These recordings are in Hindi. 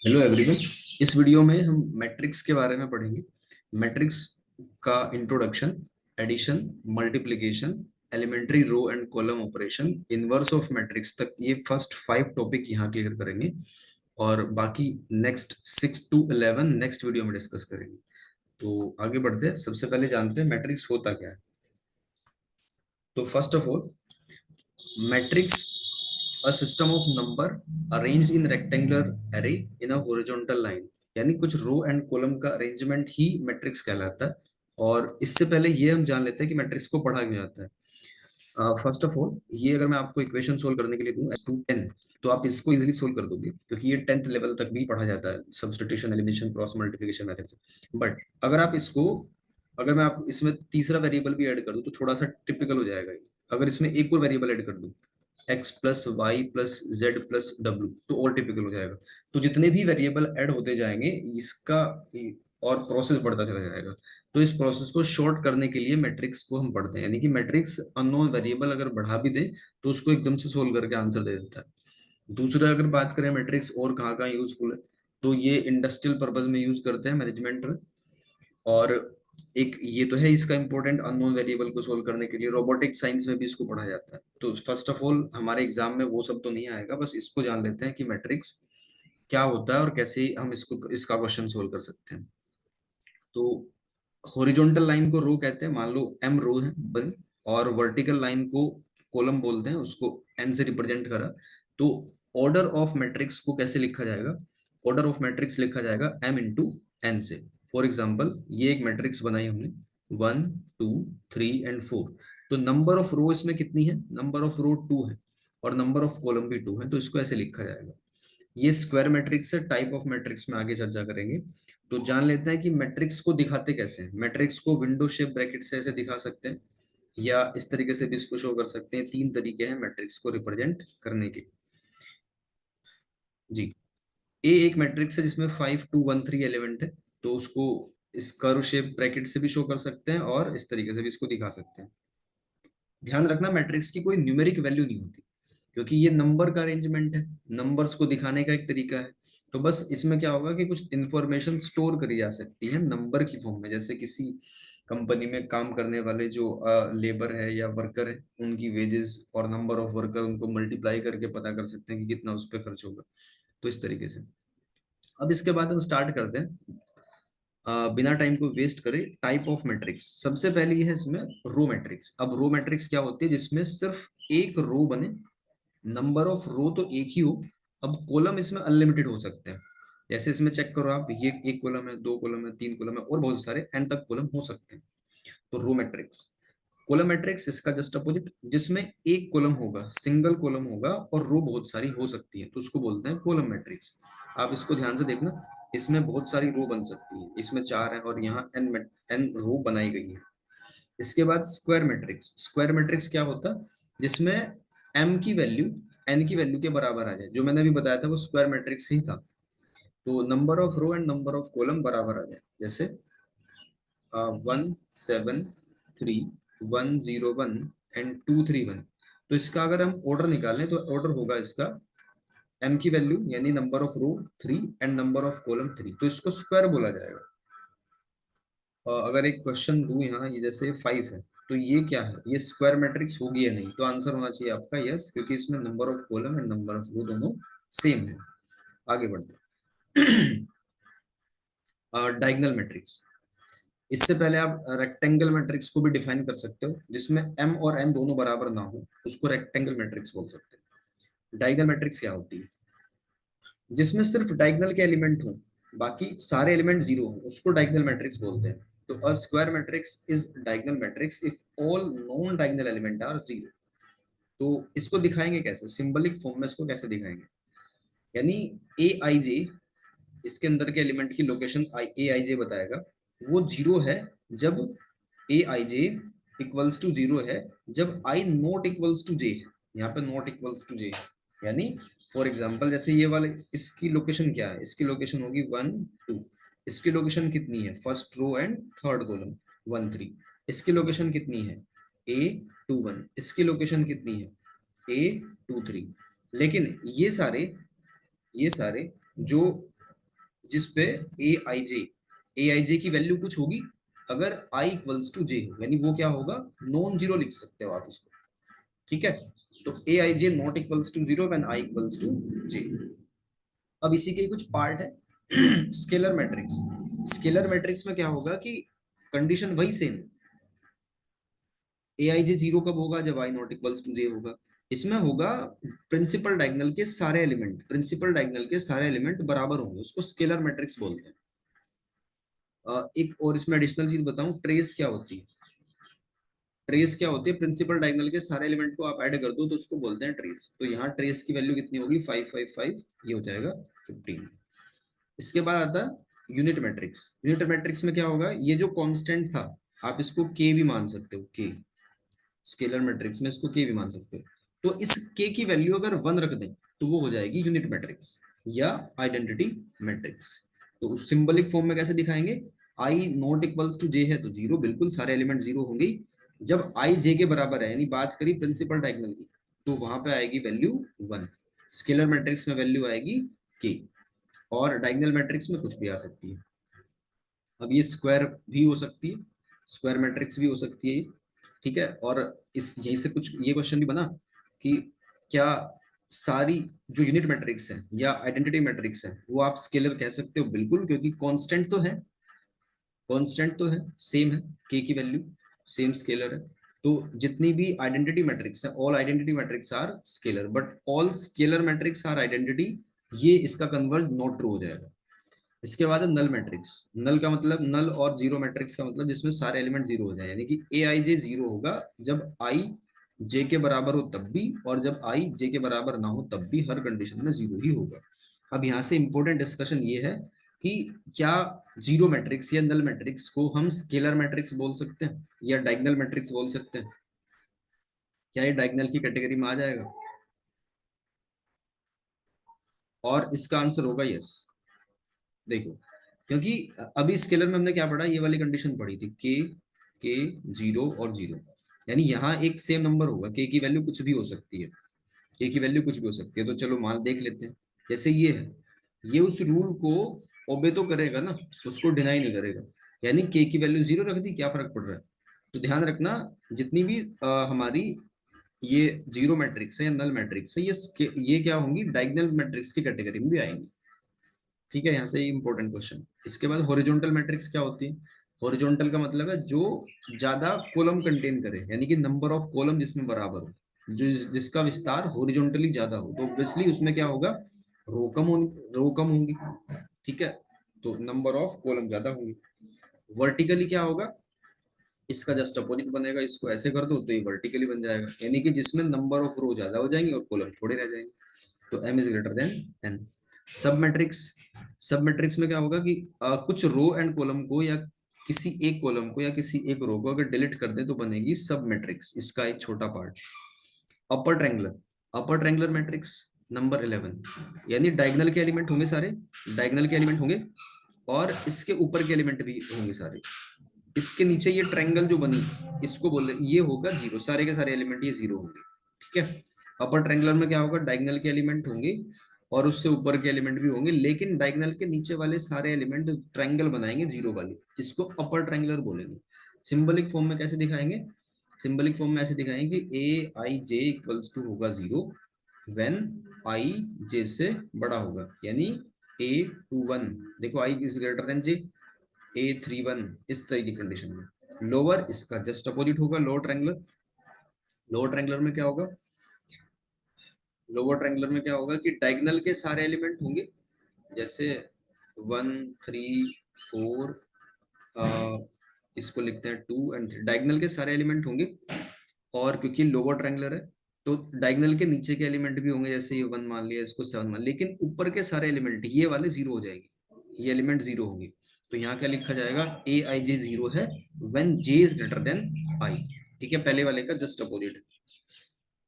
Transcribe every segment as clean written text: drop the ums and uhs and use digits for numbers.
Hello everyone. इस वीडियो में हम मैट्रिक्स के बारे में पढ़ेंगे। मैट्रिक्स का introduction, addition, multiplication, elementary row and column operation, inverse of matrix तक ये फर्स्ट 5 टॉपिक यहाँ क्लियर करेंगे और बाकी नेक्स्ट 6 to 11 नेक्स्ट वीडियो में डिस्कस करेंगे। तो आगे बढ़ते हैं। सबसे पहले जानते हैं मैट्रिक्स होता क्या है। तो first of all, matrix a system of number arranged in rectangular array in a horizontal line। यानी कुछ रो एंड कॉलम का अरेंजमेंट ही मैट्रिक्स कहलाता है। और इससे पहले ये हम जान लेते हैं कि मैट्रिक्स को पढ़ा क्यों जाता है। फर्स्ट ऑफ ऑल, ये अगर मैं आपको इक्वेशन सोल्व करने के लिए दूं टू 10, तो आप इसको इजीली सोल्व कर दोगे क्योंकि ये 10th लेवल तक भी पढ़ा जाता है, substitution, elimination, cross multiplication method से। बट अगर आप इसको, अगर मैं आप इसमें तीसरा वेरिएबल भी ऐड कर दूं तो थोड़ा सा टिपिकल हो जाएगा। अगर इसमें एक और वेरिएबल ऐड कर दूं, X plus Y plus Z plus W, तो और टिपिकल हो जाएगा। तो जितने भी वेरिएबल ऐड होते जाएंगे इसका और प्रोसेस बढ़ता चला जाएगा। तो इस प्रोसेस को शॉर्ट करने के लिए मैट्रिक्स को हम पढ़ते हैं। यानी कि मैट्रिक्स अननोन वेरिएबल अगर बढ़ा भी दे तो उसको एकदम से सोल्व करके आंसर दे देता है। दूसरा, अगर बात करें मैट्रिक्स और कहाँ कहाँ यूजफुल है, तो ये इंडस्ट्रियल पर्पज में यूज करते हैं, मैनेजमेंट में। और एक ये तो है इसका इंपॉर्टेंट, अननोन वेरिएबल को सोल्व करने के लिए रोबोटिक साइंस में भी इसको पढ़ा जाता है। तो फर्स्ट ऑफ ऑल, हमारे एग्जाम में वो सब तो नहीं आएगा, बस इसको जान लेते हैं कि मैट्रिक्स क्या होता है और कैसे हम इसको इसका क्वेश्चन सोल्व कर सकते हैं। तो हॉरिजॉन्टल लाइन को रो कहते हैं, मान लो एम रो है बस, और वर्टिकल लाइन को कॉलम बोलते हैं, उसको एन से रिप्रेजेंट करा। तो ऑर्डर ऑफ मैट्रिक्स को कैसे लिखा जाएगा? ऑर्डर ऑफ मैट्रिक्स लिखा जाएगा एम इंटू एन से। फॉर एग्जाम्पल, ये एक मैट्रिक्स बनाई हमने, 1 2 3 एंड 4। तो नंबर ऑफ रो इसमें कितनी है? नंबर ऑफ रो 2 है और नंबर ऑफ कॉलम भी 2 है, तो इसको ऐसे लिखा जाएगा। ये स्क्वायर मैट्रिक्स है। टाइप ऑफ मैट्रिक्स में आगे चर्चा करेंगे। तो जान लेते हैं कि मैट्रिक्स को दिखाते कैसे हैं। मैट्रिक्स को विंडो शेप ब्रैकेट से ऐसे दिखा सकते हैं या इस तरीके से भी इसको शो कर सकते हैं। 3 तरीके हैं मैट्रिक्स को रिप्रेजेंट करने के। जी, ए एक मैट्रिक्स है जिसमें 5 2 1 3 एलिमेंट है, तो उसको इस कर्व शेप ब्रैकेट से भी शो कर सकते हैं और इस तरीके से भी इसको दिखा सकते हैं। ध्यान रखना, मैट्रिक्स की कोई न्यूमेरिक वैल्यू नहीं होती क्योंकि ये नंबर का अरेंजमेंट है, नंबर्स को दिखाने का एक तरीका है। तो बस इसमें क्या होगा कि कुछ इंफॉर्मेशन स्टोर करी जा सकती है नंबर की फॉर्म में। जैसे किसी कंपनी में काम करने वाले जो लेबर है या वर्कर है, उनकी वेजेस और नंबर ऑफ वर्कर, उनको मल्टीप्लाई करके पता कर सकते हैं कि कितना उस पर खर्च होगा। तो इस तरीके से अब इसके बाद हम स्टार्ट करते हैं। बिना टाइम को वेस्ट करे, टाइप ऑफ मैट्रिक्स सबसे पहली है इसमें रो मैट्रिक्स। अब रो मैट्रिक्स क्या होती है? जिसमें सिर्फ एक रो बने, नंबर ऑफ रो तो एक ही हो। अब कॉलम इसमें अनलिमिटेड हो सकते हैं। जैसे इसमें चेक करो आप, ये एक कॉलम है, 2 कॉलम है, 3 कॉलम है और बहुत सारे एन तक कॉलम हो सकते हैं। तो रो मैट्रिक्स। कॉलम मैट्रिक्स इसका जस्ट अपोजिट, जिसमें एक कॉलम होगा, सिंगल कॉलम होगा और रो बहुत सारी हो सकती है, तो उसको बोलते हैं कॉलम मैट्रिक्स। आप इसको ध्यान से देखना, इसमें बहुत सारी रो बन सकती है, इसमें 4 है और यहाँ एन रो बनाई गई है। इसके बाद स्क्वायर मैट्रिक्स। स्क्वायर मैट्रिक्स क्या होता है? जिसमें एम की वैल्यू एन की वैल्यू के बराबर आ जाए। जो मैंने अभी बताया था वो स्क्वायर मैट्रिक्स ही था। तो number of row and number of column बराबर आ जाए। जैसे 1 7 3 1 0 1 एंड 2 3 1। तो इसका अगर हम ऑर्डर निकालें तो ऑर्डर होगा इसका, एम की वैल्यू यानी number of row 3 and number of column 3, तो इसको स्क्वायर बोला जाएगा। अगर एक क्वेश्चन दूं यहाँ, ये जैसे 5 है, तो ये क्या है? ये स्क्वायर मैट्रिक्स होगी या नहीं? तो आंसर होना चाहिए आपका यस, क्योंकि इसमें number of column and number of row दोनों सेम है। आगे बढ़ते हैं। Diagonal matrix. इससे पहले आप रेक्टेंगल मैट्रिक्स को भी डिफाइन कर सकते हो, जिसमें एम और एन दोनों बराबर ना हो, उसको रेक्टेंगल मैट्रिक्स बोल सकते हैं। डायगोनल मैट्रिक्स क्या होती है? जिसमें सिर्फ डायगोनल के एलिमेंट हो, बाकी सारे एलिमेंट जीरो हो, उसको डायगोनल मैट्रिक्स बोलते हैं। तो a square matrix is diagonal matrix if all non diagonal element are zero. तो इसको दिखाएंगे कैसे? सिंबलिक फॉर्म में इसको कैसे दिखाएंगे? यानी ए आई जे, इसके अंदर के एलिमेंट की लोकेशन ए आई जे बताएगा, वो जीरो है जब ए I J equals to zero है, जब आई नॉट इक्वल्स टू जे है। यहाँ पे नॉट इक्वल्स टू जे है, यानी फॉर एग्जाम्पल जैसे ये वाले, इसकी लोकेशन क्या है? इसकी लोकेशन होगी 1 2। इसकी लोकेशन कितनी है? First row and third column 1 3। इसकी लोकेशन कितनी है? A 2 1। इसकी लोकेशन कितनी है? A 2 3। लेकिन ये सारे जो जिसपे ए आई जे की वैल्यू कुछ होगी, अगर आई इक्वल्स टू जे, यानी वो क्या होगा, नॉन जीरो लिख सकते हो आप इसको, ठीक है। तो A I J not equals to zero when I equals to J. अब इसी के कुछ पार्ट है स्केलर मैट्रिक्स। स्केलर मैट्रिक्स में क्या होगा कि कंडीशन वही same, A I J zero कब होगा, जब आई नॉट इक्वल्स टू जे होगा। इसमें होगा प्रिंसिपल डायगोनल के सारे एलिमेंट बराबर होंगे, उसको स्केलर मैट्रिक्स बोलते हैं। एक और इसमें एडिशनल चीज बताऊं, ट्रेस क्या होती है। ट्रेस क्या होती है, प्रिंसिपल डायगोनल के सारे एलिमेंट को आप ऐड कर दो तो उसको बोलते हैं ट्रेस। तो यहाँ ट्रेस की वैल्यू कितनी होगी, 555, ये हो जाएगा 15। इसके बाद आता है यूनिट मैट्रिक्स। यूनिट मैट्रिक्स में क्या होगा, ये जो कांस्टेंट था आप इसको के भी मान सकते हो, के, स्केलर मैट्रिक्स में इसको के भी मान सकते हो। तो इस के की वैल्यू अगर 1 रख दें तो वो हो जाएगी यूनिट मैट्रिक्स या आइडेंटिटी मैट्रिक्स। तो सिंबलिक फॉर्म में कैसे दिखाएंगे, आई नॉट इक्वल्स टू जे है तो जीरो, बिल्कुल सारे एलिमेंट जीरो होंगे। जब आई जे के बराबर है, यानी बात करी प्रिंसिपल डायगोनल की, तो वहां पे आएगी वैल्यू 1। स्केलर मैट्रिक्स में वैल्यू आएगी के, और डायगोनल मैट्रिक्स में कुछ भी आ सकती है। अब ये स्क्वायर भी हो सकती है, स्क्वायर मैट्रिक्स भी हो सकती है, ठीक है। और इस यहीं से कुछ ये क्वेश्चन भी बना कि क्या सारी जो यूनिट मैट्रिक्स है या आइडेंटिटी मैट्रिक्स है वो आप स्केलर कह सकते हो, बिल्कुल, क्योंकि कांस्टेंट तो है, कांस्टेंट तो है, सेम है, के की वैल्यू सेम स्केलर है। तो जितनी भी आइडेंटिटी मैट्रिक्स है, all identity matrix are scalar, but all scalar matrix are identity, ये इसका कन्वर्ज नॉट ट्रू हो जाएगा। इसके बाद है नल मैट्रिक्स। नल का मतलब, नल और जीरो मैट्रिक्स का मतलब जिसमें सारे एलिमेंट जीरो हो जाए, यानी कि ए आई जे जीरो होगा जब आई जे के बराबर हो तब भी, और जब आई जे के बराबर ना हो तब भी, हर कंडीशन में जीरो ही होगा। अब यहाँ से इंपॉर्टेंट डिस्कशन ये है कि क्या जीरो मैट्रिक्स या नल मैट्रिक्स को हम स्केलर मैट्रिक्स बोल सकते हैं या डायगोनल मैट्रिक्स बोल सकते हैं, क्या ये डायगोनल की कैटेगरी में आ जाएगा? और इसका आंसर होगा यस। देखो, क्योंकि अभी स्केलर में हमने क्या पढ़ा, ये वाली कंडीशन पढ़ी थी, के जीरो और जीरो, यानी यहाँ एक सेम नंबर होगा, के की वैल्यू कुछ भी हो सकती है, के की वैल्यू कुछ भी हो सकती है। तो चलो मान देख लेते हैं, जैसे ये है, ये उस रूल को ओबे तो करेगा ना, उसको डिनाई नहीं करेगा, यानी के की वैल्यू जीरो रख दी, क्या फर्क पड़ रहा है। तो ध्यान रखना, जितनी भी हमारी ये जीरो मैट्रिक्स है या नल मैट्रिक्स है, ये क्या होंगी, डायगोनल मैट्रिक्स की कैटेगरी में भी आएंगी, ठीक है। यहाँ से इंपॉर्टेंट क्वेश्चन। इसके बाद हॉरिजॉन्टल मैट्रिक्स क्या होती है। हॉरिजॉन्टल का मतलब है जो ज्यादा कॉलम कंटेन करे, यानी कि नंबर ऑफ कॉलम जिसमें बराबर हो, जो जिसका विस्तार हॉरिजॉन्टली ज्यादा हो, तो ऑब्वियसली उसमें क्या होगा, रो कम होंगी, ठीक है, तो नंबर ऑफ कॉलम ज्यादा होंगी। वर्टिकली क्या होगा, इसका जस्ट अपोजिट बनेगा, इसको ऐसे कर दो तो ये वर्टिकली बन जाएगा, यानी कि जिसमें नंबर ऑफ रो ज्यादा हो जाएंगे और कॉलम थोड़े रह जाएंगे। तो m is greater then n। सब मैट्रिक्स, सब मैट्रिक्स में क्या होगा कि कुछ रो एंड कॉलम को, या किसी एक कॉलम को या किसी एक रो को अगर डिलीट कर दे तो बनेगी सब मैट्रिक्स, इसका एक छोटा part. Upper triangular, upper triangular matrix number 11, यानी डायगोनल के एलिमेंट होंगे सारे, डायगोनल के एलिमेंट होंगे और इसके ऊपर के एलिमेंट भी होंगे सारे। इसके नीचे ये ट्रायंगल जो बनी, इसको बोले ये होगा जीरो, सारे के सारे एलिमेंट ये जीरो होंगे, ठीक है। अपर ट्रायंगुलर में क्या होगा, डायगोनल के एलिमेंट होंगे और उससे ऊपर के एलिमेंट भी होंगे, लेकिन डायगोनल के नीचे वाले सारे एलिमेंट ट्रायंगल बनाएंगे जीरो वाली, इसको अपर ट्रायंगुलर बोलेंगे। सिंबलिक फॉर्म में कैसे दिखाएंगे, सिंबलिक फॉर्म में ऐसे दिखाएंगे कि A I J equals to होगा जीरो व्हेन आई जे से बड़ा होगा, यानी A21, देखो I is greater than J, A31, इस तरह की कंडीशन में। लोअर इसका जस्ट अपोजिट होगा, लोअर ट्रायंगुलर। लोअर ट्रायंगुलर में क्या होगा, लोअर ट्रायंगुलर में क्या होगा कि डायगोनल के सारे एलिमेंट होंगे, जैसे 1 3 4, इसको लिखते हैं 2 और 3, डायगोनल के सारे एलिमेंट होंगे। और क्योंकि लोअर ट्रायंगुलर है तो डायगोनल के नीचे के एलिमेंट भी होंगे, जैसे ये 1 मान लिया, इसको 7 मान, लेकिन ऊपर के सारे एलिमेंट ये वाले जीरो हो जाएंगे, ये एलिमेंट जीरो होंगे। तो यहाँ क्या लिखा जाएगा, ए आई जे जीरो है when J is greater than I, ठीक है, पहले वाले का जस्ट अपोजिट।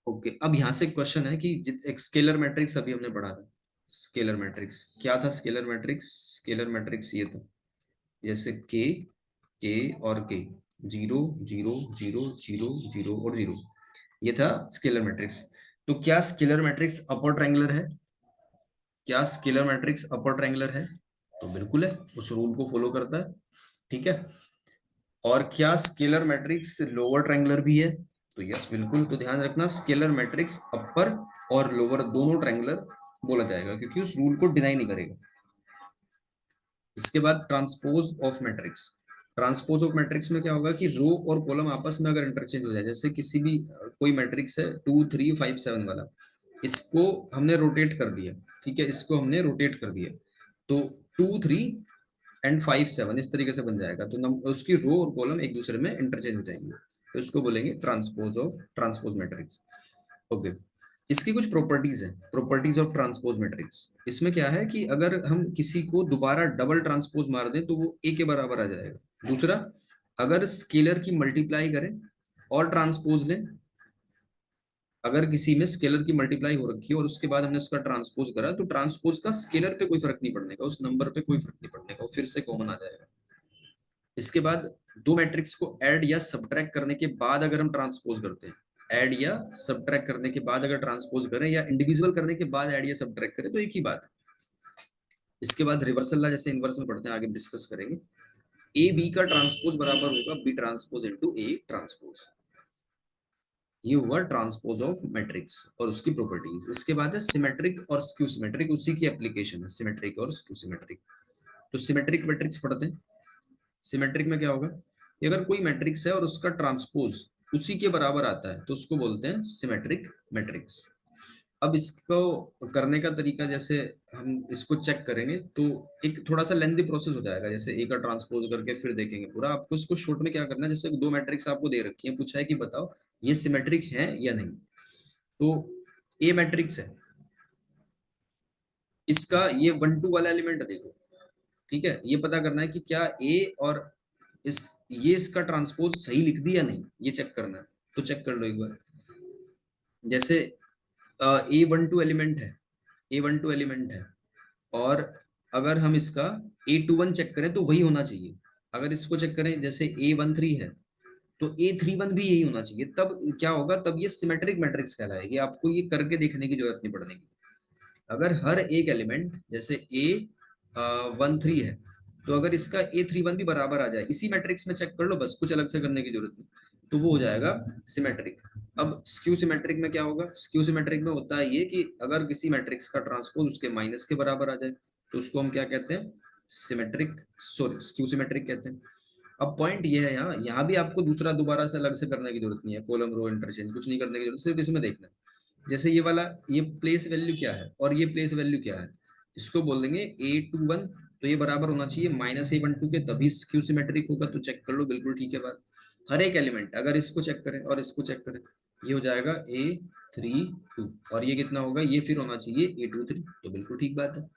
ओके, अब यहाँ से क्वेश्चन है कि एक स्केलर मैट्रिक्स अभी हमने पढ़ा था, स्केलर मैट्रिक्स क्या था, स्केलर मैट्रिक्स, स्केलर मैट्रिक्स ये था, जैसे के और के, zero zero zero zero zero और जीरो, ये था स्केलर मैट्रिक्स। तो क्या स्केलर मैट्रिक्स अपर ट्रायंगुलर है, क्या स्केलर मैट्रिक्स अपर ट्रायंगुलर है? तो बिल्कुल है, उस रूल को फॉलो करता है। ठीक है, और क्या स्केलर मैट्रिक्स लोअर ट्रायंगुलर भी है? तो यस बिल्कुल, तो ध्यान रखना स्केलर मैट्रिक्स अपर और लोअर दोनों ट्रायंगुलर बोला जाएगा, क्योंकि उस रूल को डिनाई नहीं करेगा। इसके बाद transpose of matrix. Transpose of matrix में क्या होगा कि रो और कॉलम आपस में अगर इंटरचेंज हो जाए, जैसे किसी भी कोई मैट्रिक्स है 2 3 5 7 वाला, इसको हमने रोटेट कर दिया। ठीक है, इसको हमने रोटेट कर दिया, तो 2 3 एंड 5 7 इस तरीके से बन जाएगा, तो उसकी रो और कॉलम एक दूसरे में इंटरचेंज हो जाएंगे, तो इसको बोलेंगे ट्रांसपोज मैट्रिक्स। ओके, इसकी कुछ प्रॉपर्टीज है, प्रॉपर्टीज ऑफ ट्रांसपोज मैट्रिक्स। इसमें क्या है कि अगर हम किसी को दोबारा डबल ट्रांसपोज मार दें तो वो ए के बराबर आ जाएगा। दूसरा, अगर स्केलर की मल्टीप्लाई करें और ट्रांसपोज लें, अगर किसी में स्केलर की मल्टीप्लाई हो रखी है और उसके बाद हमने उसका ट्रांसपोज करा, तो ट्रांसपोज का स्केलर पे कोई फर्क नहीं पड़ने का, उस नंबर पे कोई फर्क नहीं पड़ने का, वो फिर से कॉमन आ जाएगा। इसके बाद दो मैट्रिक्स को ऐड या सब्ट्रैक्ट करने के बाद अगर हम ट्रांसपोज करते हैं, ऐड या सब्ट्रैक्ट करने के बाद अगर ट्रांसपोज करें या इंडिविजुअल करने के बाद ऐड या सब्ट्रैक्ट करें, तो एक ही बात है। इसके बाद रिवर्सल लॉ जैसे इनवर्स में पढ़ते हैं, आगे डिस्कस करेंगे। ए बी का ट्रांसपोज बराबर होगा B transpose into A transpose. ये हुआ ट्रांसपोज ऑफ मैट्रिक्स और उसकी प्रॉपर्टीज। इसके बाद है सिमेट्रिक और स्क्यू सिमेट्रिक, उसी की एप्लीकेशन है सिमेट्रिक और स्क्यू सिमेट्रिक। तो सिमेट्रिक मैट्रिक्स पढ़ते हैं। सिमेट्रिक में क्या होगा कि अगर कोई मैट्रिक्स है और उसका ट्रांसपोज उसी के बराबर आता है तो उसको बोलते हैं सिमेट्रिक मैट्रिक्स। अब इसको करने का तरीका, जैसे हम इसको चेक करेंगे तो एक थोड़ा सा लेंथी प्रोसेस हो जाएगा, जैसे ए का ट्रांसपोज करके फिर देखेंगे पूरा। आपको इसको शॉर्ट में क्या करना है, जैसे दो मैट्रिक्स आपको दे रखी है, पूछा है कि बताओ ये सिमेट्रिक है या नहीं। तो ए मैट्रिक्स है, इसका ये 1 2 वाला एलिमेंट देखो। ठीक है, ये पता करना है कि क्या ए और इस ये इसका ट्रांसपोज सही लिख दिया नहीं, ये चेक करना है। तो चेक कर लो एक बार, जैसे A12 एलिमेंट है, A12 एलिमेंट है, और अगर हम इसका A21 चेक करें तो वही होना चाहिए। अगर इसको चेक करें जैसे A13 है तो A31 भी यही होना चाहिए, तब क्या होगा, तब ये सिमेट्रिक मैट्रिक्स कहलाएगी। आपको ये करके देखने की जरूरत नहीं पड़ने की। अगर हर एक एलिमेंट जैसे A13 है, तो अगर इसका A31 भी बराबर आ जाए, इसी मैट्रिक्स में चेक कर लो, बस कुछ अलग से करने की जरूरत नहीं, तो वो हो जाएगा सिमेट्रिक। अब स्क्यू सिमेट्रिक में क्या होगा, स्क्यू सिमेट्रिक में होता है ये कि अगर किसी मैट्रिक्स का ट्रांसपोज उसके माइनस के बराबर आ जाए तो उसको हम क्या कहते हैं, सिमेट्रिक, सॉरी स्क्यू सिमेट्रिक कहते हैं। अब पॉइंट ये है, यहाँ भी आपको दूसरा दोबारा से अलग से करने की जरूरत नहीं है, कॉलम रो इंटरचेंज कुछ नहीं करने की जरूरत, सिर्फ इसमें देखना है। जैसे ये वाला, ये प्लेस वैल्यू क्या है और ये प्लेस वैल्यू क्या है, इसको बोल देंगे A21, तो ये बराबर होना चाहिए -A12 के, तभी स्क्यू सिमेट्रिक होगा। तो चेक कर लो, बिल्कुल ठीक है बात। हर एक एलिमेंट अगर इसको चेक करें और इसको चेक करें, ये हो जाएगा A32, और ये कितना होगा, ये फिर होना चाहिए A23, तो बिल्कुल ठीक बात है।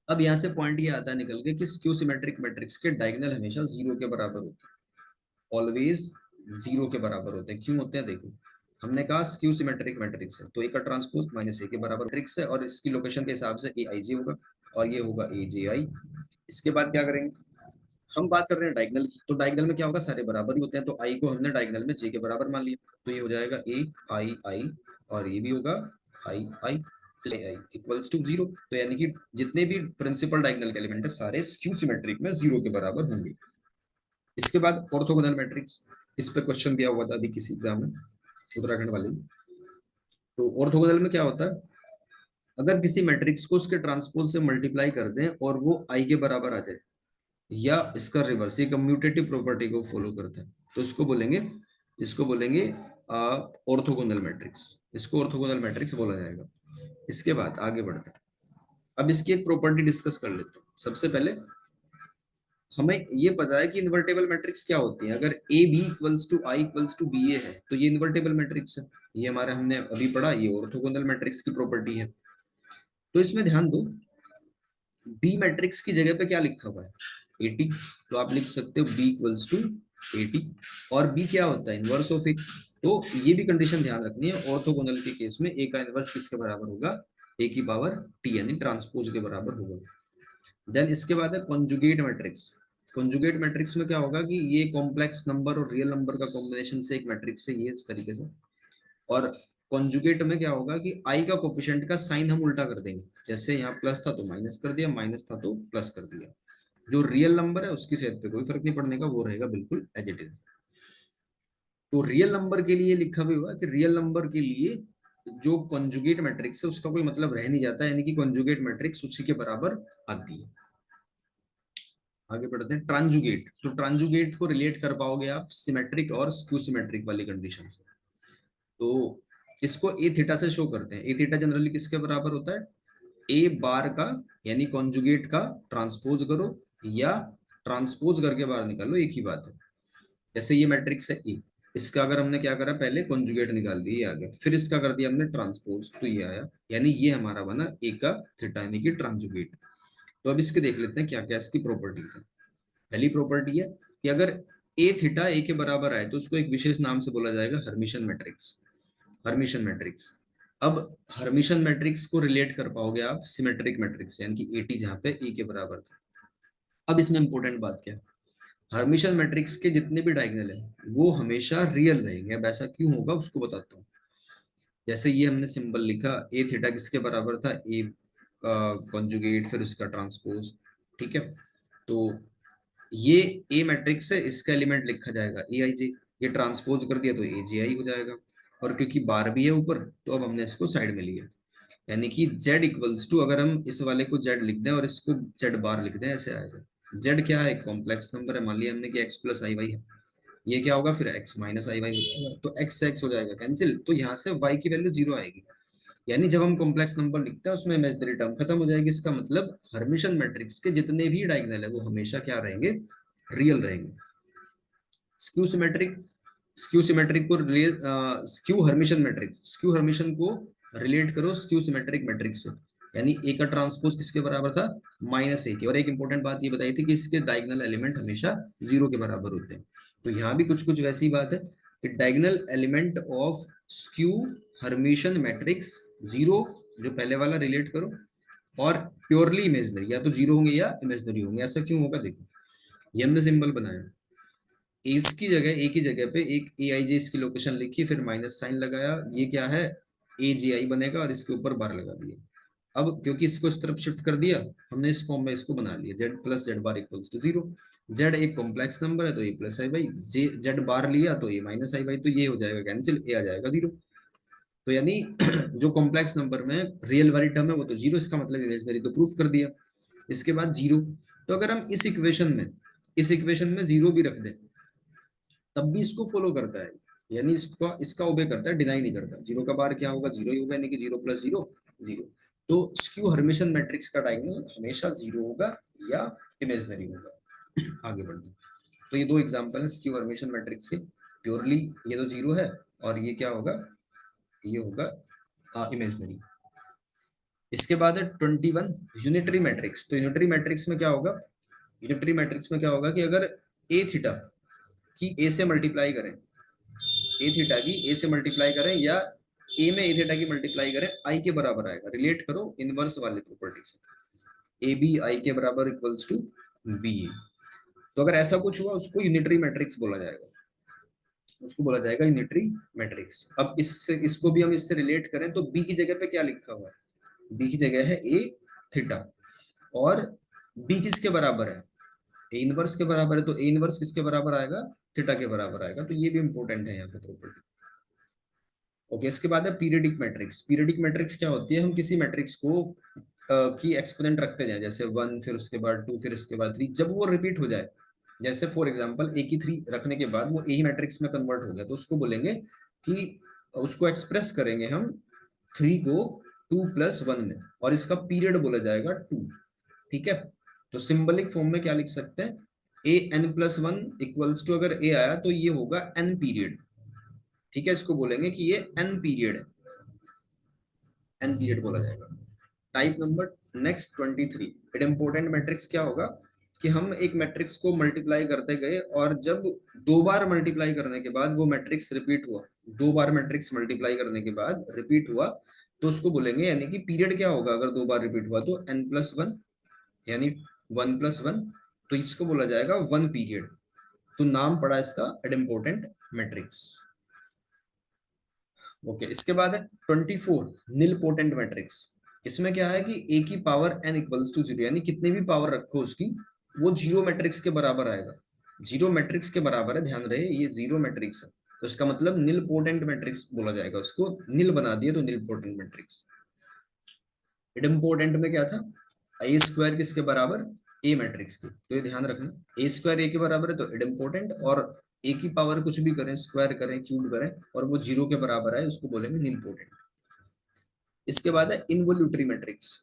अब यहाँ से पॉइंट ये आता है निकल के कि स्क्यू सिमेट्रिक मैट्रिक्स के डायगोनल हमेशा 0 के बराबर होते हैं, ऑलवेज 0 के बराबर होते हैं। क्यों होते हैं देखो, हमने कहा स्क्यू सिमेट्रिक मैट्रिक्स है तो ए का ट्रांसपोज -a के बराबर मैट्रिक्स है, और इसकी लोकेशन के हिसाब से aij होगा और ये होगा aji। इसके बाद क्या करेंगे, हम बात कर रहे हैं डायगोनल की, तो डायगोनल में क्या होगा, सारे बराबर ही होते हैं, तो आई को हमने डायगोनल में जे के बराबर मान लिया, तो ये हो जाएगा ए आई आई, और ये भी होगा आई आई आई इक्वल्स टू 0। तो यानी कि जितने भी प्रिंसिपल डायगोनल के एलिमेंट है सारे स्क्यू सिमेट्रिक में 0 के बराबर होंगे। इसके बाद ऑर्थोगोनल मैट्रिक्स, इस पे क्वेश्चन दिया हुआ था अभी किसी एग्जाम में, उत्तराखंड वाले। तो ऑर्थोगोनल में क्या होता है, अगर किसी मैट्रिक्स को उसके ट्रांसपोज से मल्टीप्लाई कर दें और वो आई के बराबर आ जाए, या इसका रिवर्स, ये कम्यूटेटिव प्रॉपर्टी को फॉलो करता है, तो इसको बोलेंगे ऑर्थोगोनल मैट्रिक्स, इसको ऑर्थोगोनल मैट्रिक्स बोला जाएगा। इसके बाद आगे बढ़ते हैं, अब इसकी एक प्रॉपर्टी डिस्कस कर लेते हैं। सबसे पहले हमें ये पता है कि इन्वर्टेबल मैट्रिक्स क्या होती है। अगर A B equals to I equals to B A है तो ये इन्वर्टेबल मैट्रिक्स है, ये हमारे हमने अभी पढ़ा, ये ऑर्थोगोनल मैट्रिक्स की प्रॉपर्टी है। तो इसमें ध्यान दो, बी मैट्रिक्स की जगह पे क्या लिखा हुआ है, 80, तो आप लिख सकते हो बी इक्वल्स टू 80, और बी क्या होता है, इनवर्स ऑफ ए। तो ये भी कंडीशन ध्यान रखनी है, ऑर्थोगोनल के केस में ए का इनवर्स किसके बराबर होगा, ए की पावर टी यानी ट्रांसपोज के बराबर होगा। देन इसके बाद है कॉन्जुगेट मैट्रिक्स। कॉन्जुगेट मैट्रिक्स में क्या होगा कि ये कॉम्प्लेक्स नंबर और रियल नंबर का कॉम्बिनेशन से एक मैट्रिक्स है, ये इस तरीके से, और कॉन्जुगेट में क्या होगा कि आई का कोफिशिएंट का साइन हम उल्टा कर देंगे, जैसे यहाँ प्लस था तो माइनस कर दिया, माइनस था तो प्लस कर दिया। जो रियल नंबर है उसकी सेहत पे कोई फर्क नहीं पड़ने का, वो रहेगा बिल्कुल एज इट इज। तो रियल नंबर के लिए लिखा भी हुआ कि रियल नंबर के लिए जो कॉन्जुगेट मैट्रिक्स है उसका कोई मतलब रह नहीं जाता, यानी कि कॉन्जुगेट मैट्रिक्स उसी के बराबर आती है। आगे बढ़ते हैं ट्रांजुगेट। तो ट्रांजुगेट को रिलेट कर पाओगे आप सिमेट्रिक और स्क्यू सिमेट्रिक वाली कंडीशन से। तो इसको ए थीटा से शो करते हैं। ए थीटा जनरली किसके बराबर होता है, ए बार का, यानी कॉन्जुगेट का ट्रांसपोज करो या ट्रांसपोज करके बाहर निकालो, एक ही बात है। जैसे ये मैट्रिक्स है ए, इसका अगर हमने क्या करा, पहले कॉन्जुगेट निकाल दिया, ये आ गया, फिर इसका कर दिया हमने ट्रांसपोज तो ये आया, यानी ये हमारा बना ए का थीटा, यानी कि ट्रांजुगेट। तो अब इसके देख लेते हैं क्या क्या इसकी प्रॉपर्टीज है। पहली प्रॉपर्टी है कि अगर ए थीटा ए के बराबर आए तो उसको एक विशेष नाम से बोला जाएगा हर्मिशन मैट्रिक्स। Hermitian matrix. अब हर्मिशन मैट्रिक्स को रिलेट कर पाओगे आप सिमेट्रिक मैट्रिक्स, यानी कि एटी जहां पे ए के बराबर था। अब इसमें इंपॉर्टेंट बात क्या है, हर्मिशन मैट्रिक्स के जितने भी डायगोनल है वो हमेशा रियल रहेंगे। अब ऐसा क्यों होगा उसको बताता हूँ। जैसे ये हमने सिंबल लिखा, ए थीटा किसके बराबर था, ए कॉन्जुगेट फिर उसका ट्रांसपोज, ठीक है। तो ये ए मैट्रिक्स है, इसका एलिमेंट लिखा जाएगा ए आई जे, ये ट्रांसपोज कर दिया तो ए जे आई हो जाएगा। और क्योंकि बार भी है ऊपर तो अब हमने इसको साइड में लिया, यानी कि z इक्वल्स टू, अगर हम इस वाले को z लिख दें और इसको z बार लिख दें, ऐसे आएगा। z क्या है, कॉम्प्लेक्स नंबर है, मान लिया हमने कि x प्लस आई वाई है, ये क्या होगा फिर x माइनस आई वाई हो जाएगा, तो x से x हो जाएगा कैंसिल, तो यहाँ से y की वैल्यू जीरो आएगी। यानी जब हम कॉम्प्लेक्स नंबर लिखते हैं उसमें इमेजिनरी टर्म खत्म हो जाएगी। इसका मतलब हर्मिशन मैट्रिक्स के जितने भी डायगोनल है वो हमेशा क्या रहेंगे, रियल रहेंगे। स्क्यू सिमेट्रिक, स्क्यू सिमेट्रिक को skew Hermitian matrix, skew Hermitian को रिलेट करो स्क्यू सिमेट्रिक मैट्रिक्स से, यानी ए का ट्रांसपोज किसके बराबर था, माइनस ए के। और एक इंपॉर्टेंट बात ये बताई थी कि इसके डायगोनल एलिमेंट हमेशा जीरो के बराबर होते हैं। तो यहाँ भी कुछ कुछ वैसी बात है कि diagonal element of skew Hermitian matrix zero, जो पहले वाला रिलेट करो, और प्योरली इमेजनरी, या तो जीरो होंगे या इमेजनरी होंगे। ऐसा क्यों होगा, देखो ये हमने सिंबल बनाया, इस की जगह ए की जगह पे एक ए आई जे इसकी लोकेशन लिखी, फिर माइनस साइन लगाया, ये क्या है ए जी आई बनेगा, और इसके ऊपर बार लगा दिया। अब क्योंकि इसको इस तरफ शिफ्ट कर दिया हमने, इस फॉर्म में इसको बना लिया, Z plus Z bar equals to zero. Z एक कॉम्प्लेक्स नंबर है तो A plus I B, J Z bar लिया तो ए माइनस आई बाई, तो ये हो जाएगा कैंसिल, ए आ जाएगा जीरो। तो यानी जो कॉम्प्लेक्स नंबर में रियल वाली टर्म है वो तो जीरो, इसका मतलब इमेजनरी तो प्रूफ कर दिया। इसके बाद जीरो, तो अगर हम इस इक्वेशन में जीरो भी रख दें तब भी इसको फॉलो करता है, यानी इसका इसका ओबे करता है, डिनाई नहीं करता। जीरो का बार क्या होगा, जीरो ही होगा, यानी कि जीरो प्लस जीरो जीरो। तो स्क्यू हर्मिशन मैट्रिक्स का डायगोनल हमेशा जीरो होगा या इमेजनरी होगा। आगे बढ़ते हैं। तो ये दो एग्जांपल है स्क्यू हर्मिशन मैट्रिक्स के, प्योरली ये तो जीरो है और ये क्या होगा, ये होगा इमेजनरी। इसके बाद है 21 यूनिटरी मैट्रिक्स। तो यूनिटरी मैट्रिक्स में क्या होगा, यूनिटरी मैट्रिक्स में क्या होगा कि अगर ए थीटा की ए से मल्टीप्लाई करें, ए थीटा की ए से मल्टीप्लाई करें या ए में ए थीटा की मल्टीप्लाई करें, आई के बराबर आएगा। रिलेट करो इनवर्स वाली प्रॉपर्टी से, ए बी आई के बराबर इक्वल्स टू बी ए। तो अगर ऐसा कुछ हुआ उसको यूनिटरी मैट्रिक्स बोला जाएगा, उसको बोला जाएगा यूनिटरी मैट्रिक्स। अब इससे इसको भी हम इससे रिलेट करें तो बी की जगह पे क्या लिखा हुआ है, बी की जगह है ए थीटा, और बी किसके बराबर है, ए इनवर्स के बराबर है, तो ए इनवर्स किसके बराबर आएगा, थीटा के बराबर आएगा। तो ये भी इंपॉर्टेंट है यहाँ पे प्रॉपर्टी। ओके, इसके बाद है पीरियडिक मैट्रिक्स। पीरियडिक मैट्रिक्स क्या होती है, हम किसी मैट्रिक्स को की एक्सपोनेंट रखते जाए, जैसे वन फिर उसके बाद टू फिर उसके बाद थ्री, जब वो रिपीट हो जाए, जैसे फॉर एग्जांपल ए की थ्री रखने के बाद वो ए ही मैट्रिक्स में कन्वर्ट हो गया, तो उसको बोलेंगे कि उसको एक्सप्रेस करेंगे हम थ्री को टू प्लस वन में, और इसका पीरियड बोला जाएगा टू, ठीक है। तो सिंबलिक फॉर्म में क्या लिख सकते हैं, A N plus one equals to, अगर ए आया तो ये होगा एन पीरियड, ठीक है। इसको बोलेंगे कि ये एन पीरियड है, एन पीरियड बोला जाएगा। टाइप नंबर नेक्स्ट 23, एक इंपॉर्टेंट मैट्रिक्स क्या होगा कि हम एक मैट्रिक्स को मल्टीप्लाई करते गए और जब दो बार मल्टीप्लाई करने के बाद वो मैट्रिक्स रिपीट हुआ, दो बार मैट्रिक्स मल्टीप्लाई करने के बाद रिपीट हुआ, तो उसको बोलेंगे, यानी कि पीरियड क्या होगा अगर दो बार रिपीट हुआ, तो एन प्लस वन, यानी वन प्लस वन, तो इसको बोला जाएगा वन पीरियड। तो नाम पड़ा इसका एड इम्पोर्टेंट मैट्रिक्स। ओके, इसके बाद है 24 निल पोटेंट मैट्रिक्स। इसमें क्या है कि ए की power N equals to zero, यानी कितने भी पावर रखो उसकी, वो जीरो मैट्रिक्स के बराबर आएगा। जीरो मैट्रिक्स के बराबर है, ध्यान रहे ये जीरो मैट्रिक्स है, तो इसका मतलब निल पोटेंट मैट्रिक्स बोला जाएगा उसको। निल बना दिया तो निल पोटेंट मैट्रिक्स। इडम्पोटेंट में क्या था, ए स्क्वायर किसके बराबर, ए मैट्रिक्स की, तो ये ध्यान रखना ए स्क्वायर ए के बराबर है तो इडम्पोटेंट, और ए की पावर कुछ भी करें, स्क्वायर करें, क्यूब करें, और वो जीरो के बराबर है, उसको बोलेंगे निलपोटेंट। इसके बाद है इनवोल्यूटरी मैट्रिक्स।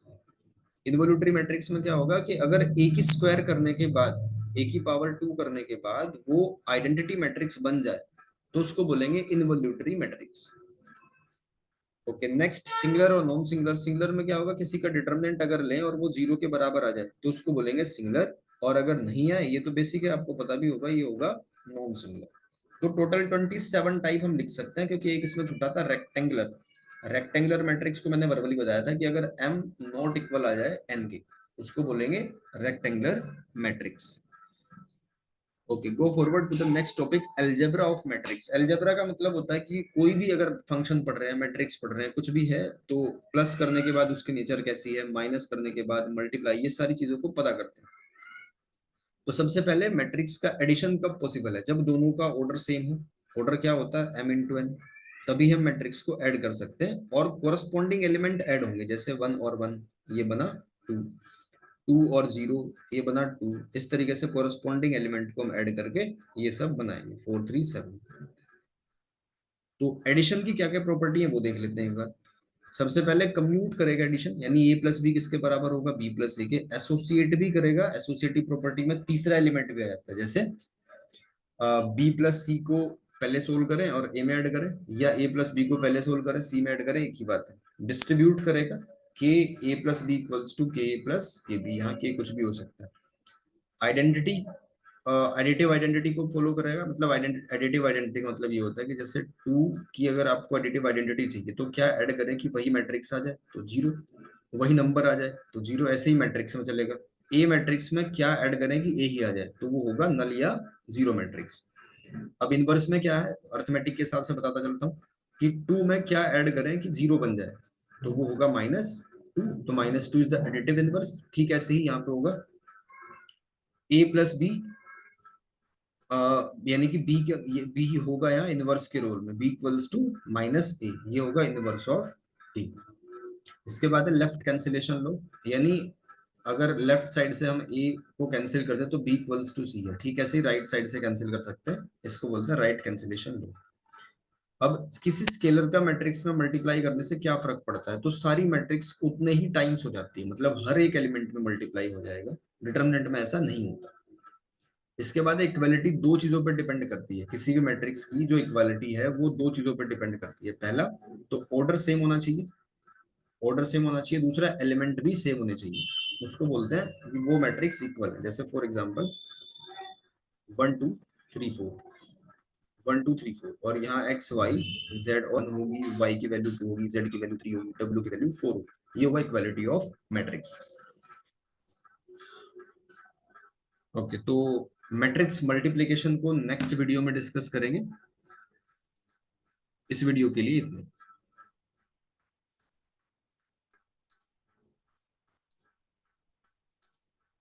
इनवोल्यूटरी मैट्रिक्स में क्या होगा कि अगर ए की स्क्वायर करने के बाद, ए की पावर टू करने के बाद वो आइडेंटिटी मैट्रिक्स बन जाए तो उसको बोलेंगे involutory matrix. Okay, next singular और नॉन सिंगुलर। सिंगुलर में क्या होगा, किसी का डिटरमिनेंट अगर लें और वो जीरो के बराबर आ जाए तो उसको बोलेंगे सिंगुलर, और अगर नहीं आए, ये तो बेसिक है आपको पता भी होगा, ये होगा नॉन सिंगुलर। तो टोटल 27 टाइप हम लिख सकते हैं, क्योंकि एक इसमें छूटा था रेक्टेंगुलर। रेक्टेंगुलर मैट्रिक्स को मैंने वर्बली बताया था कि अगर m नॉट इक्वल आ जाए n के, उसको बोलेंगे rectangular matrix. Okay, go forward to the next topic, algebra of matrix. Algebra का मतलब होता है कि कोई भी अगर फंक्शन पढ़ रहे हैं, मैट्रिक्स पढ़ रहे हैं, कुछ भी है, तो प्लस करने के बाद उसकी नेचर कैसी है, माइनस करने के बाद मल्टीप्लाई, ये सारी चीजों को पता करते हैं। तो सबसे पहले मैट्रिक्स का एडिशन कब पॉसिबल है, जब दोनों का ऑर्डर सेम हो। ऑर्डर क्या होता है, m इंटू एन, तभी हम मैट्रिक्स को ऐड कर सकते हैं, और कोरस्पॉन्डिंग एलिमेंट ऐड होंगे, जैसे वन और वन, ये बना टू, टू और जीरो, ये बना टू, इस तरीके से कोरस्पॉन्डिंग एलिमेंट को हम ऐड करके ये सब बनाएंगे 4 3 7। तो एडिशन की क्या क्या प्रॉपर्टी है वो देख लेते हैं एक बार। सबसे पहले कम्यूट करेगा एडिशन, यानी ए प्लस बी किसके बराबर होगा, बी प्लस ए के। एसोसिएट भी करेगा, एसोसिएटिव प्रॉपर्टी में तीसरा एलिमेंट भी आ जाता है, जैसे बी प्लस सी को पहले सोल्व करें और ए में ऐड करें, या ए प्लस बी को पहले सोल्व करें सी में ऐड करें, एक ही बात है। डिस्ट्रीब्यूट करेगा, के ए प्लस बी इक्वल्स टू के ए प्लस के बी, यहाँ के कुछ भी हो सकता है। आइडेंटिटी, एडिटिव आइडेंटिटी को फॉलो करेगा, मतलब एडिटिव आइडेंटिटी का मतलब ये होता है कि जैसे टू की अगर आपको एडिटिव आइडेंटिटी चाहिए तो क्या ऐड करें कि वही मैट्रिक्स आ जाए, तो जीरो, वही नंबर आ जाए तो जीरो, ऐसे ही मैट्रिक्स में चलेगा। ए मैट्रिक्स में क्या ऐड करें कि ए ही आ जाए, तो वो होगा नल या जीरो मैट्रिक्स। अब इनवर्स में क्या है, अर्थमेटिक के हिसाब से बताता चलता हूँ कि टू में क्या ऐड करें कि जीरो बन जाए, तो वो होगा माइनस टू, तो minus two is the additive inverse. ठीक ऐसे ही यहाँ पे होगा ए प्लस बी, यानी कि बी के, ये बी होगा यहाँ इनवर्स के रोल में, बी इक्वल्स टू माइनस ए, ये होगा इनवर्स ऑफ ए। इसके बाद है लेफ्ट कैंसिलेशन लो, यानी अगर लेफ्ट साइड से हम ए को कैंसिल करते हैं तो बी इक्वल्स टू सी है, ठीक है, ऐसे ही राइट साइड से कैंसिल कर सकते हैं, इसको बोलते हैं राइट कैंसिलेशन लो। अब किसी स्केलर का मैट्रिक्स में मल्टीप्लाई करने से क्या फर्क पड़ता है, तो सारी मैट्रिक्स उतने ही टाइम्स हो जाती है, मतलब हर एक एलिमेंट में मल्टीप्लाई हो जाएगा, डिटरमिनेंट में ऐसा नहीं होता। इसके बाद इक्वालिटी दो चीजों पर डिपेंड करती है, किसी भी मैट्रिक्स की जो इक्वालिटी है वो दो चीजों पर डिपेंड करती है। पहला तो ऑर्डर सेम होना चाहिए, ऑर्डर सेम होना चाहिए, दूसरा एलिमेंट भी सेम होने चाहिए, उसको बोलते हैं कि वो मैट्रिक्स इक्वल है। जैसे फॉर एग्जांपल 1 2 3 4, 1 2 3 4, और यहाँ एक्स वाई जेड और होगी, वाई की वैल्यू 2 होगी, जेड की वैल्यू 3 होगी, डब्ल्यू की वैल्यू 4 होगी, ये होगा इक्वालिटी ऑफ मैट्रिक्स। ओके, तो मैट्रिक्स मल्टीप्लिकेशन को नेक्स्ट वीडियो में डिस्कस करेंगे। इस वीडियो के लिए इतना।